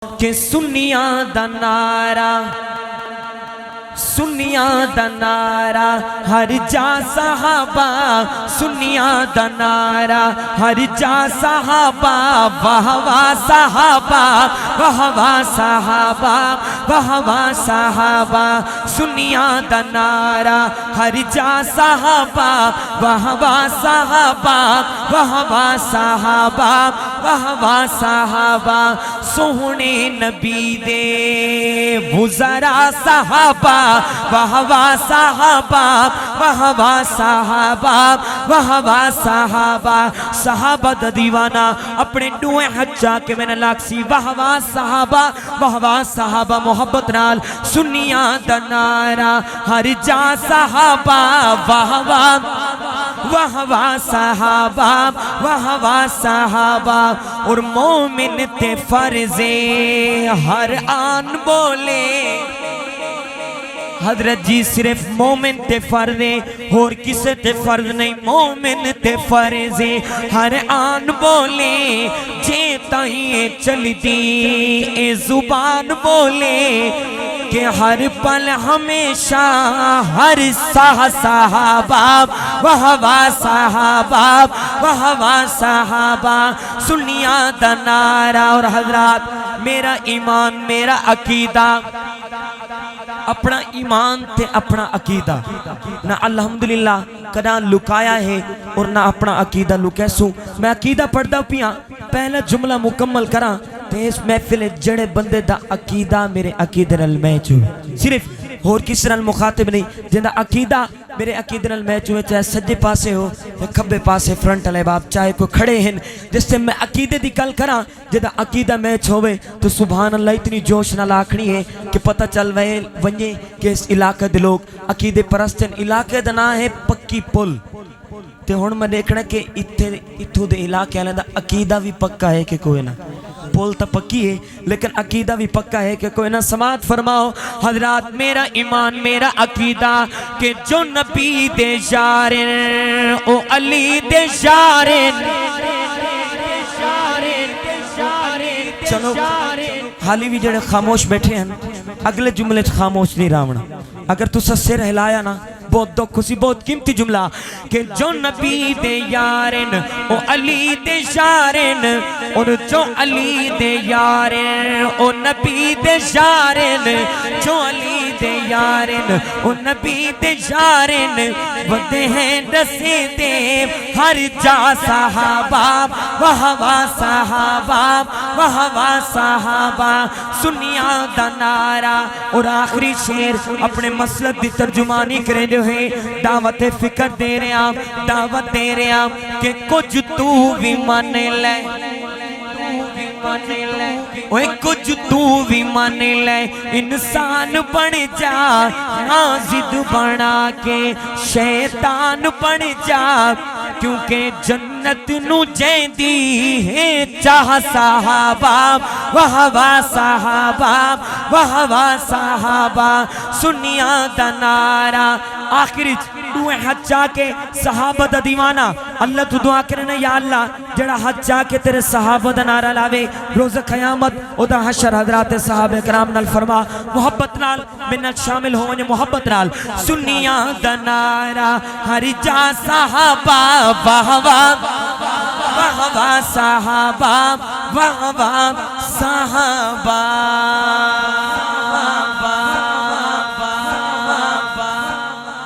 کہ سنیاں دا نعرہ سنیاں دا نعرہ ہر جا صحابہ سنیاں دا نعرہ ہر جا صحابہ واہ واہ صحابہ واہ واہ صحابہ واہ واہ صحابہ سنیاں دا نعرہ ہر جا صحابہ واہ واہ صحابہ واہ واہ صحابہ واہ واہ صحابہ سونے نبی دے وزرا صحابہ واہ واہ صحابہ واہ واہ صحابہ واہ واہ صحابہ صحابہ دا دیوانہ اپنے ڈوئے حجا کے میں نے لاکسی واہ واہ صحابہ محبت نال سنیاں دا نعرہ ہر جا صحابہ واہ واہ صحابہ واہ واہ صحابہ اور مومن تے فرضے ہر آن بولے حضرت جی صرف مومن تے فرض ہے اور کسے تے فرض نہیں مومن تے فرض ہے ہر آن بولے جے تائیں چلتی اے زبان بولے کہ ہر پل ہمیشہ ہر صحابہ واہ واہ صحابہ واہ واہ صحابہ سنیاں دا نعرہ اور حضرات میرا ایمان میرا عقیدہ اپنا ایمان تے اپنا عقیدہ نہ الحمدللہ کدا لکایا ہے اور نہ اپنا عقیدہ لکے سو میں عقیدہ پڑھدا پیاں پہلا جملہ مکمل کراں تے اس محفل جڑے بندے دا عقیدہ میرے عقیدے نال میچ ہوئے صرف اور کس نال مخاطب نہیں جندا عقیدہ میرے عقیدے نال میچ ہوئے چاہے سجے پاسے ہو یا کھبے پاسے فرنٹ والے باپ چاہے کوئی کھڑے ہیں جس سے میں عقیدے دی گل کراں جدا عقیدہ میچ ہوئے تو سبحان اللہ اتنی جوش نال آکھنی ہے کہ پتہ چل ونجے کہ اس علاقے دے لوگ عقیدے پرستن علاقے دا نام ہے پکی پل تے ہن میں دیکھنا کہ اتھو دے علاقے والے دا عقیدہ بھی پکا ہے کہ کوئی نہ پول تا پکی ہے لیکن عقیدہ بھی پکا ہے کہ کوئی نہ سماعت فرماؤ حضرات میرا ایمان میرا عقیدہ کہ جو نبی دے یارن او علی دے یارن چلو حالی بھی جڑے خاموش بیٹھے ہیں اگلے جملے خاموش نہیں راونا اگر تو سر ہلایا نا بہت دکھ خوشی بہت قیمتی جملہ کہ جو نبی دے یارن او علی دے یارن اور جو علی دے یارن او نبی دے یارن جو علی دے یارن او نبی دے یارن ودے ہیں دسے دے ہر جا صحابہ واہ واہ صحابہ واہ واہ صحابہ سنیاں دا نعرہ اور آخری شیر اپنے مسلک دی ترجمانی کریں جو ہے دعوت فکر دے رہے ہیں دعوت دے رہے ہیں کہ کچھ تو بھی مان لے اوے کچھ تو بھی مان لے انسان بن جا نازد بنا کے شیطان بن جا کیونکہ جنت نو جیندی ہے چاہ صحابہ واہ واہ صحابہ واہ واہ صحابہ سنیاں دا نعرہ آخری دوئے حج جا کے صحابہ دا دیوانہ اللہ تو دعا کرنا یا اللہ جڑا حج جا کے تیرے صحابہ دا نعرہ لاوے روز قیامت او دا حشر حضرات صحابہ کرام نال فرما محبت نال منت شامل ہونے محبت نال سنیاں دا نعرہ ہر جا صحابہ واہ واہ صحابہ واہ واہ صحابہ